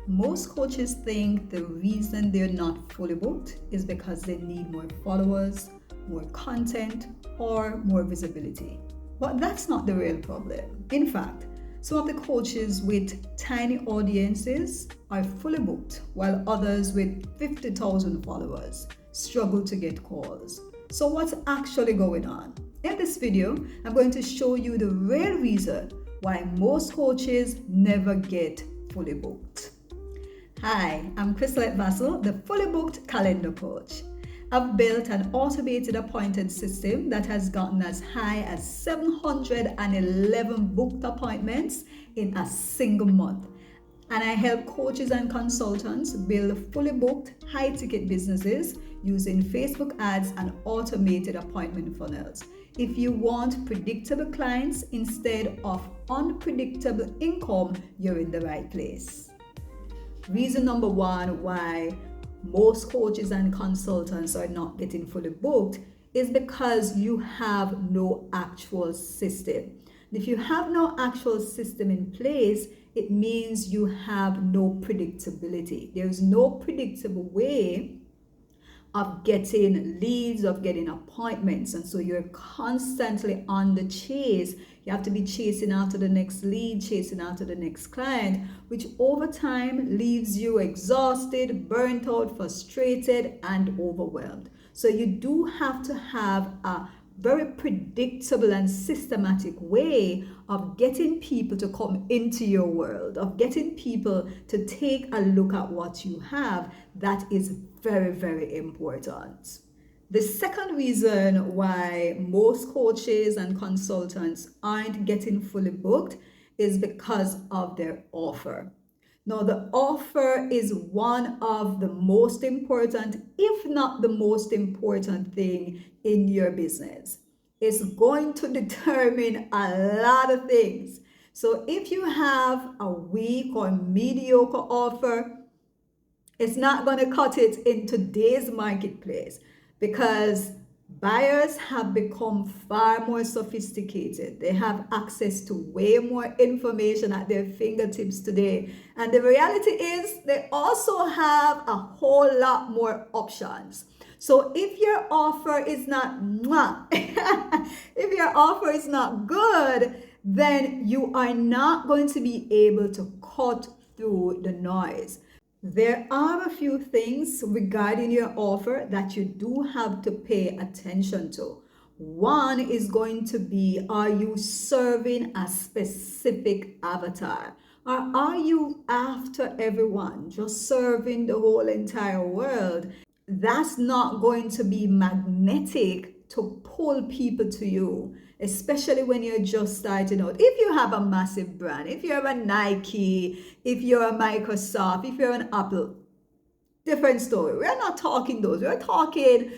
Most coaches think the reason they're not fully booked is because they need more followers, more content, or more visibility. But that's not the real problem. In fact, some of the coaches with tiny audiences are fully booked, while others with 50,000 followers struggle to get calls. So, what's actually going on? In this video, I'm going to show you the real reason why most coaches never get fully booked. Hi, I'm Crystal Vassell, the Fully Booked Calendar Coach. I've built an automated appointed system that has gotten as high as 711 booked appointments in a single month. And I help coaches and consultants build fully booked, high ticket businesses using Facebook ads and automated appointment funnels. If you want predictable clients instead of unpredictable income, you're in the right place. Reason number one why most coaches and consultants are not getting fully booked is because you have no actual system. If you have no actual system in place, it means you have no predictability. There's no predictable way of getting leads, of getting appointments. And so you're constantly on the chase. You have to be chasing after the next lead, chasing after the next client, which over time leaves you exhausted, burnt out, frustrated, and overwhelmed. So you do have to have a very predictable and systematic way of getting people to come into your world, of getting people to take a look at what you have. That is very, very important. The second reason why most coaches and consultants aren't getting fully booked is because of their offer. Now, the offer is one of the most important, if not the most important thing in your business. It's going to determine a lot of things. So if you have a weak or mediocre offer, it's not going to cut it in today's marketplace because buyers have become far more sophisticated. They have access to way more information at their fingertips today. And the reality is they also have a whole lot more options. So if your offer is not if your offer is not good, then you are not going to be able to cut through the noise. There are a few things regarding your offer that you do have to pay attention to. One is going to be, are you serving a specific avatar? Or are you after everyone, just serving the whole entire world? That's not going to be magnetic to pull people to you, especially when you're just starting out. If you have a massive brand, if you're a Nike, if you're a Microsoft, if you're an Apple, different story. We're not talking those. We're talking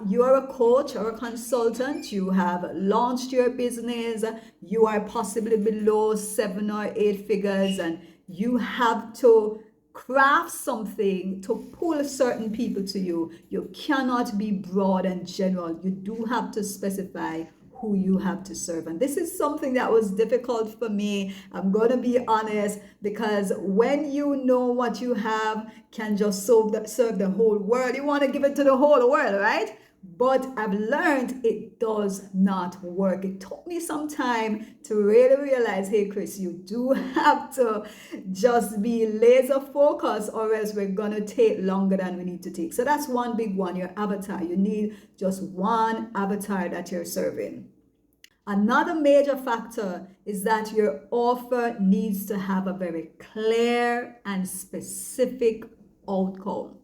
you're a coach or a consultant, you have launched your business, you are possibly below 7 or 8 figures, and you have to craft something to pull certain people to you. You cannot be broad and general. You do have to specify who you have to serve. And this is something that was difficult for me. I'm going to be honest, because when you know what you have can just serve the whole world, you want to give it to the whole world, right? But I've learned it does not work. It took me some time to really realize, hey, Chris, you do have to just be laser focused, or else we're going to take longer than we need to take. So that's one big one, your avatar. You need just one avatar that you're serving. Another major factor is that your offer needs to have a very clear and specific outcome.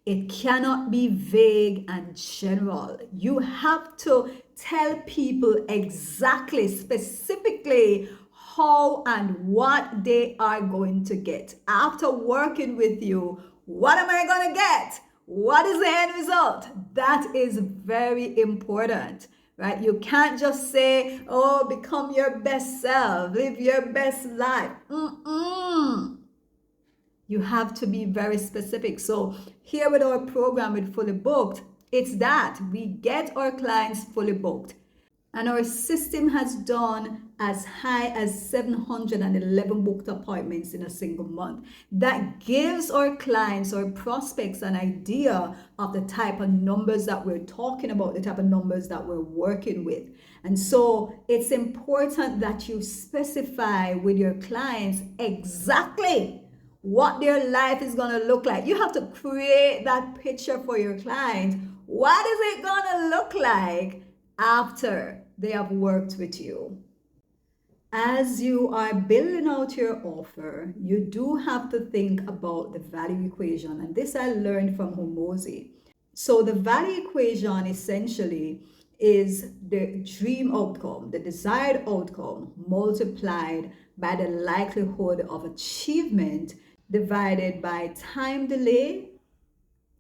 It cannot be vague and general. You have to tell people exactly, specifically, how and what they are going to get. After working with you, what am I going to get? What is the end result? That is very important, right? You can't just say, oh, become your best self, live your best life. You have to be very specific. So here with our program with Fully Booked, it's that we get our clients fully booked. And our system has done as high as 711 booked appointments in a single month. That gives our clients or prospects an idea of the type of numbers that we're talking about, the type of numbers that we're working with. And so it's important that you specify with your clients exactly what their life is going to look like. You have to create that picture for your client. What is it going to look like after they have worked with you? As you are building out your offer, you do have to think about the value equation. And this I learned from Homozy. So the value equation essentially is the dream outcome, the desired outcome multiplied by the likelihood of achievement divided by time delay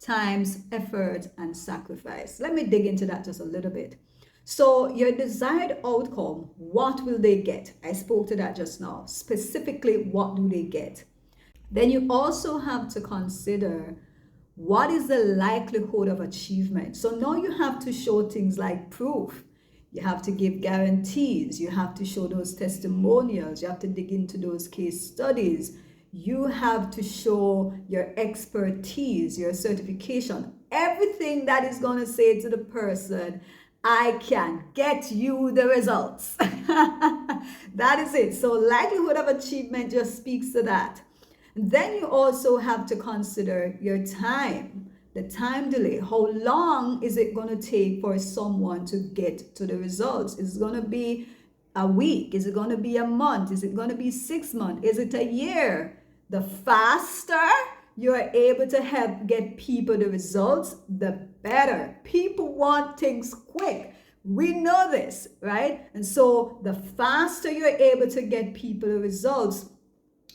times effort and sacrifice. Let me dig into that just a little bit. So your desired outcome, what will they get? I spoke to that just now. Specifically, what do they get? Then you also have to consider what is the likelihood of achievement. So now you have to show things like proof. You have to give guarantees. You have to show those testimonials. You have to dig into those case studies. You have to show your expertise, your certification, everything that is going to say to the person, I can get you the results. That is it. So likelihood of achievement just speaks to that. Then you also have to consider your time, the time delay. How long is it going to take for someone to get to the results? Is it going to be a week? Is it going to be a month? Is it going to be 6 months? Is it a year? The faster you're able to help get people the results, the better. People want things quick. We know this, right? And so the faster you're able to get people the results,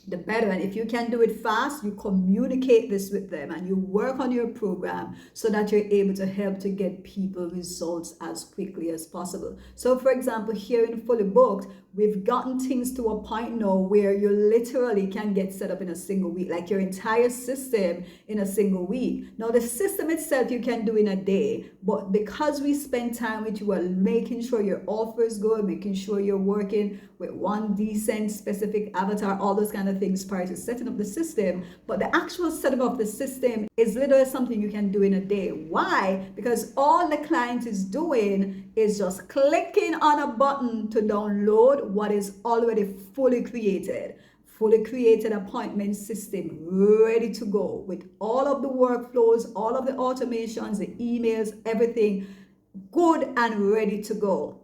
the better. And if you can do it fast, you communicate this with them and you work on your program so that you're able to help to get people results as quickly as possible. So for example, here in Fully Booked, we've gotten things to a point now where you literally can get set up in a single week, like your entire system in a single week. Now the system itself you can do in a day, but because we spend time with you and making sure your offer is good, making sure you're working with one decent specific avatar, all those kind of things prior to setting up the system. But the actual setup of the system is literally something you can do in a day. Why? Because all the client is doing is just clicking on a button to download what is already fully created appointment system ready to go with all of the workflows, all of the automations, the emails, everything good and ready to go.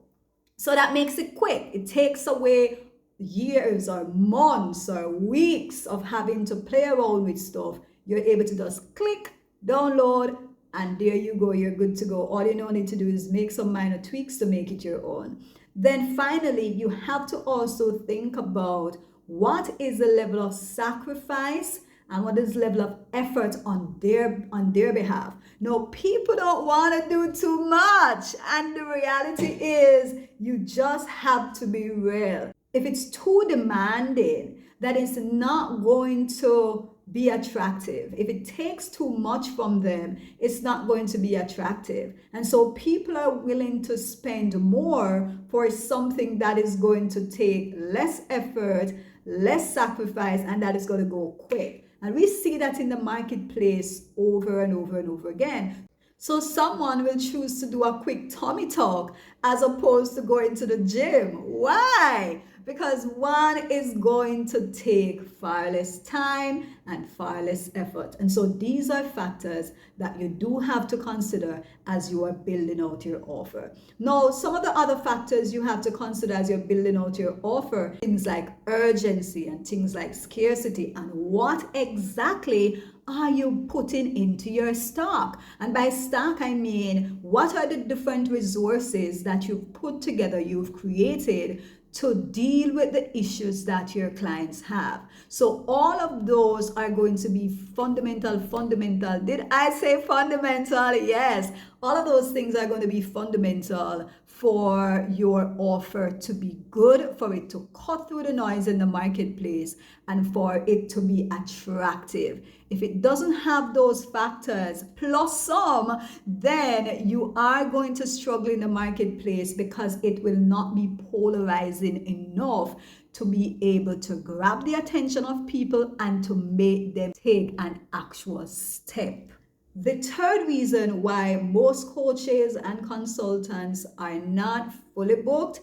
So that makes it quick. It takes away years or months or weeks of having to play around with stuff. You're able to just click, download, and there you go. You're good to go. All you need to do is make some minor tweaks to make it your own. Then finally, you have to also think about what is the level of sacrifice and what is the level of effort on their behalf. No, people don't want to do too much. And the reality is you just have to be real. If it's too demanding, that is not going to be attractive. If it takes too much from them, it's not going to be attractive. And so people are willing to spend more for something that is going to take less effort, less sacrifice, and that is going to go quick. And we see that in the marketplace over and over and over again. So someone will choose to do a quick tummy talk as opposed to going to the gym. Why? Because one is going to take far less time and far less effort. And so these are factors that you do have to consider as you are building out your offer. Now, some of the other factors you have to consider as you're building out your offer, things like urgency and things like scarcity, and what exactly are you putting into your stock? And by stock, I mean, what are the different resources that you've put together, you've created to deal with the issues that your clients have. So all of those are going to be fundamental. Did I say fundamental? Yes. All of those things are going to be fundamental for your offer to be good, for it to cut through the noise in the marketplace, and for it to be attractive. If it doesn't have those factors plus some, then you are going to struggle in the marketplace because it will not be polarizing enough to be able to grab the attention of people and to make them take an actual step. The third reason why most coaches and consultants are not fully booked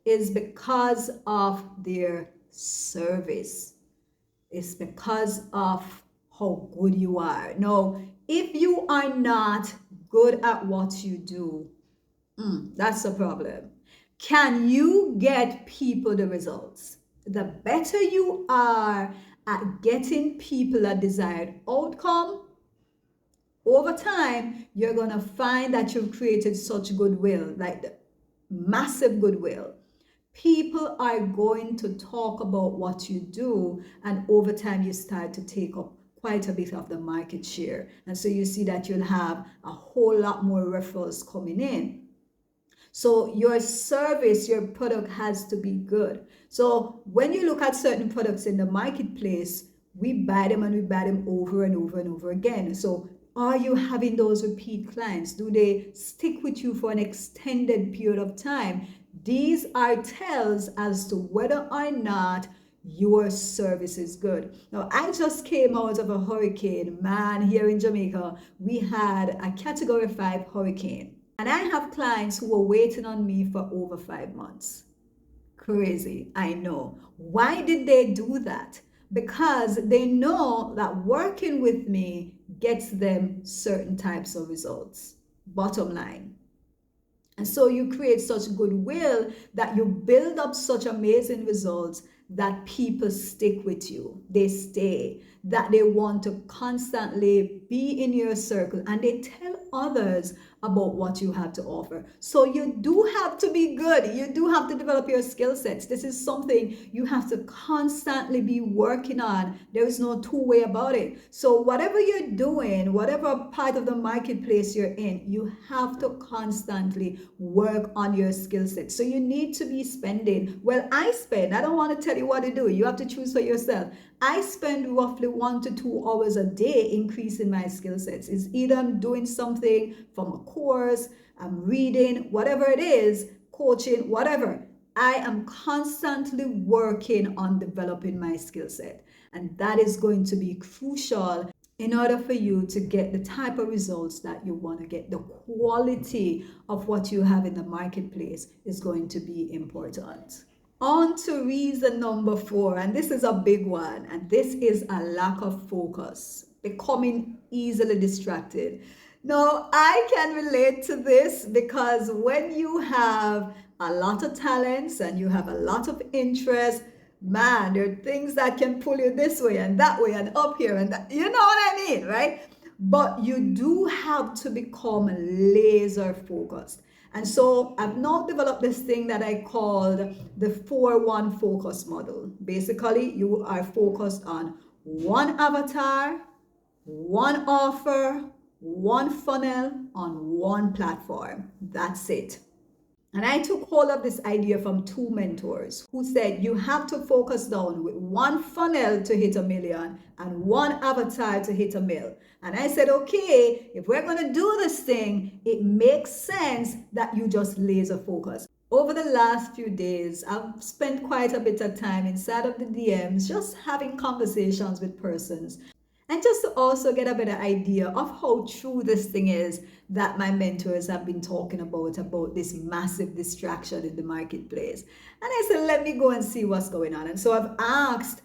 is because of their service. It's because of how good you are. Now, if you are not good at what you do, that's a problem. Can you get people the results? The better you are at getting people a desired outcome, over time, you're going to find that you've created such goodwill, like massive goodwill. People are going to talk about what you do, and over time, you start to take up quite a bit of the market share. And so you see that you'll have a whole lot more referrals coming in. So your service, your product has to be good. So when you look at certain products in the marketplace, we buy them and we buy them over and over and over again. So are you having those repeat clients? Do they stick with you for an extended period of time? These are tells as to whether or not your service is good. Now, I just came out of a hurricane. Man, here in Jamaica, we had a Category 5 hurricane. And I have clients who were waiting on me for over 5 months. Crazy, I know. Why did they do that? Because they know that working with me gets them certain types of results. Bottom line. And so you create such goodwill that you build up such amazing results that people stick with you. They stay, that they want to constantly be in your circle, and they tell others about what you have to offer. So you do have to be good. You do have to develop your skill sets. This is something you have to constantly be working on. There is no two-way about it. So whatever you're doing, whatever part of the marketplace you're in, you have to constantly work on your skill set. So you need to be spending. Well, I don't want to tell you what to do. You have to choose for yourself. I spend roughly 1 to 2 hours a day increasing my skill sets. It's either I'm doing something from a course, I'm reading, whatever it is, coaching, whatever. I am constantly working on developing my skill set. And that is going to be crucial in order for you to get the type of results that you want to get. The quality of what you have in the marketplace is going to be important. On to reason number 4, and this is a big one, and this is a lack of focus, becoming easily distracted. Now, I can relate to this because when you have a lot of talents and you have a lot of interest, man, there are things that can pull you this way and that way and up here and that, you know what I mean, right? But you do have to become laser focused. And so I've now developed this thing that I called the 4-1 focus model. Basically, you are focused on one avatar, one offer, one funnel on one platform. That's it. And I took hold of this idea from 2 mentors who said you have to focus down with one funnel to hit 1 million and one avatar to hit 1 mil. And I said, okay, if we're going to do this thing, it makes sense that you just laser focus. Over the last few days, I've spent quite a bit of time inside of the DMs just having conversations with persons. And just to also get a better idea of how true this thing is that my mentors have been talking about this massive distraction in the marketplace. And I said, let me go and see what's going on. And so I've asked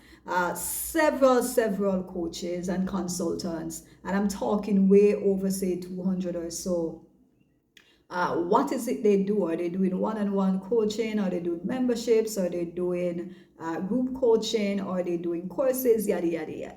several coaches and consultants, and I'm talking way over, say, 200 or so. What is it they do? Are they doing one-on-one coaching? Are they doing memberships? Are they doing group coaching? Are they doing courses? Yada, yada, yada.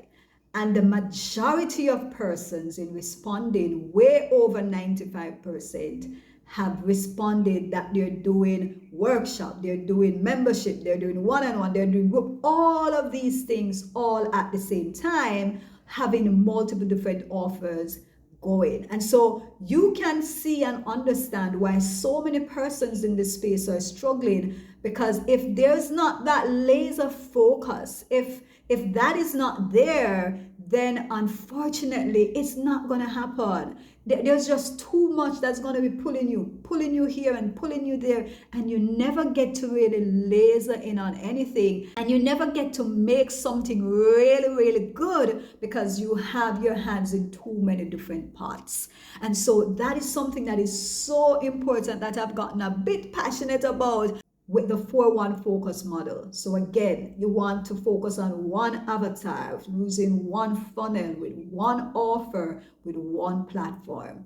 And the majority of persons in responding, way over 95%, have responded that they're doing workshop, they're doing membership, they're doing one-on-one, they're doing group, all of these things all at the same time, having multiple different offers, going. And so you can see and understand why so many persons in this space are struggling, because if there's not that laser focus, if that is not there, then unfortunately it's not going to happen. There's just too much that's going to be pulling you here and pulling you there, and you never get to really laser in on anything, and you never get to make something really, really good because you have your hands in too many different pots. And so that is something that is so important that I've gotten a bit passionate about with the 4-1 focus model. So again, you want to focus on one avatar, using one funnel, with one offer, with one platform.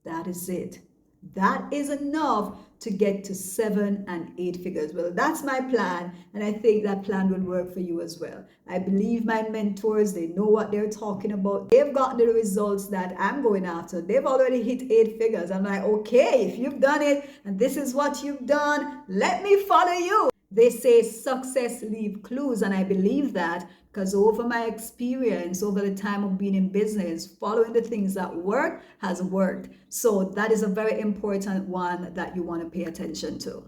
That is it. That is enough to get to 7 and 8 figures. Well, that's my plan, and I think that plan will work for you as well. I believe my mentors, they know what they're talking about. They've gotten the results that I'm going after. They've already hit 8 figures. I'm like, okay, if you've done it and this is what you've done, let me follow you. They say success leaves clues, and I believe that, because over my experience, over the time of being in business, following the things that work has worked. So that is a very important one that you want to pay attention to.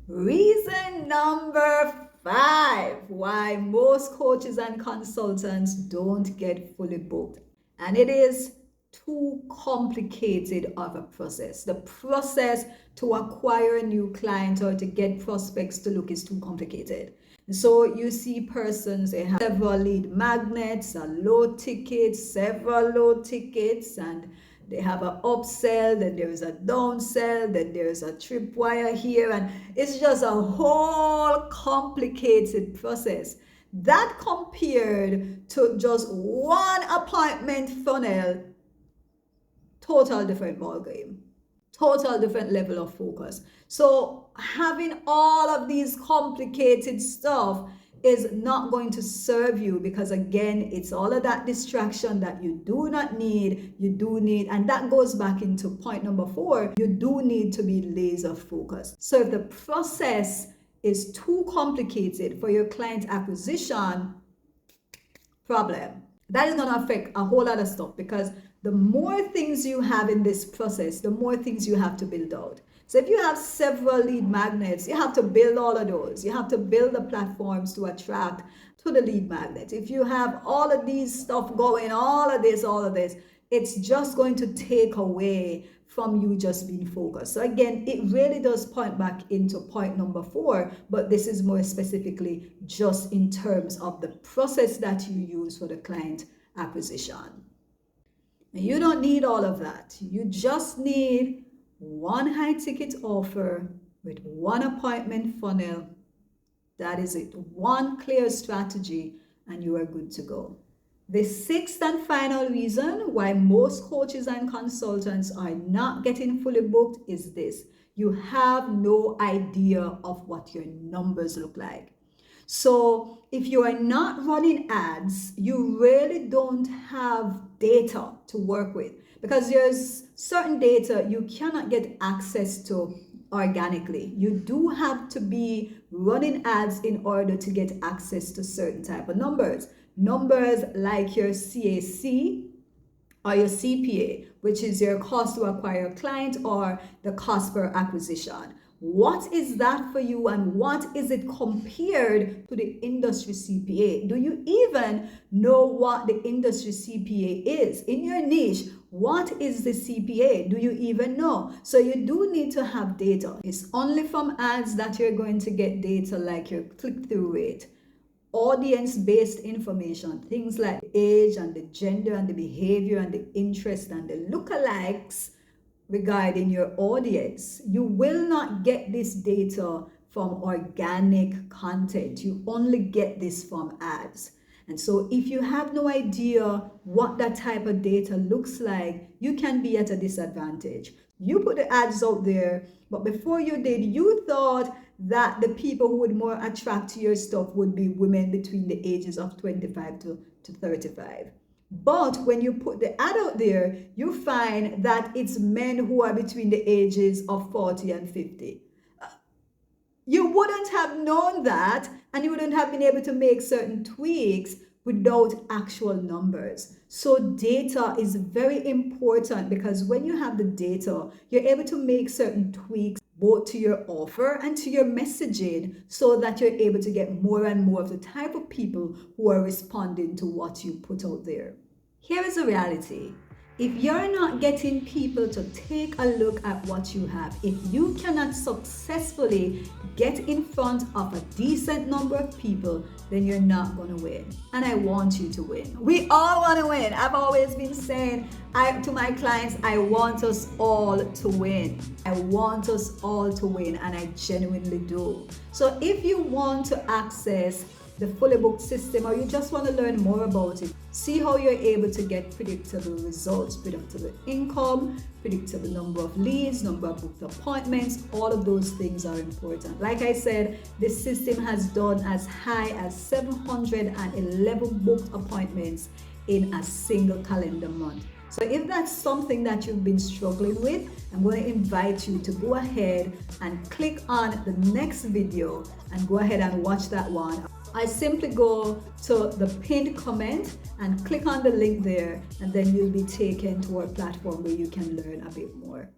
Reason number 5 why most coaches and consultants don't get fully booked. And it is too complicated of a process. The process to acquire a new client or to get prospects to look is too complicated. So you see persons, they have several lead magnets, a low ticket, several low tickets, and they have an upsell, then there's a downsell, then there's a tripwire here, and it's just a whole complicated process. That compared to just one appointment funnel, total different ballgame, total different level of focus. So having all of these complicated stuff is not going to serve you, because again, it's all of that distraction that you do not need. You do need, and that goes back into point number 4, you do need to be laser focused. So if the process is too complicated for your client acquisition, problem, that is going to affect a whole lot of stuff, because the more things you have in this process, the more things you have to build out. So if you have several lead magnets, you have to build all of those. You have to build the platforms to attract to the lead magnet. If you have all of these stuff going, all of this, it's just going to take away from you just being focused. So again, it really does point back into point number 4, but this is more specifically just in terms of the process that you use for the client acquisition. And you don't need all of that. You just need one high ticket offer with one appointment funnel. That is it. One clear strategy, and you are good to go. The 6th and final reason why most coaches and consultants are not getting fully booked is this: you have no idea of what your numbers look like. So if you are not running ads, you really don't have data to work with, because there's certain data you cannot get access to organically. You do have to be running ads in order to get access to certain type of numbers. Numbers like your CAC or your CPA, which is your cost to acquire a client, or the cost per acquisition. What is that for you, and what is it compared to the industry CPA? Do you even know what the industry CPA is? In your niche, what is the CPA? Do you even know? So you do need to have data. It's only from ads that you're going to get data like your click-through rate, audience-based information, things like the age and the gender and the behavior and the interest and the lookalikes regarding your audience. You will not get this data from organic content. You only get this from ads. And so if you have no idea what that type of data looks like, you can be at a disadvantage. You put the ads out there, but before you did, you thought that the people who would more attract to your stuff would be women between the ages of 25 to 35. But when you put the ad out there, you find that it's men who are between the ages of 40 and 50. You wouldn't have known that, and you wouldn't have been able to make certain tweaks without actual numbers. So data is very important, because when you have the data, you're able to make certain tweaks both to your offer and to your messaging, so that you're able to get more and more of the type of people who are responding to what you put out there. Here is the reality. If you're not getting people to take a look at what you have, if you cannot successfully get in front of a decent number of people, then you're not going to win. And I want you to win. We all want to win. I've always been saying to my clients, I want us all to win. I want us all to win, and I genuinely do. So if you want to access the fully booked system, or you just want to learn more about it, see how you're able to get predictable results, predictable income, predictable number of leads, number of booked appointments, all of those things are important. Like I said, this system has done as high as 711 booked appointments in a single calendar month. So if that's something that you've been struggling with, I'm going to invite you to go ahead and click on the next video and go ahead and watch that one. I simply go to the pinned comment and click on the link there, and then you'll be taken to our platform where you can learn a bit more.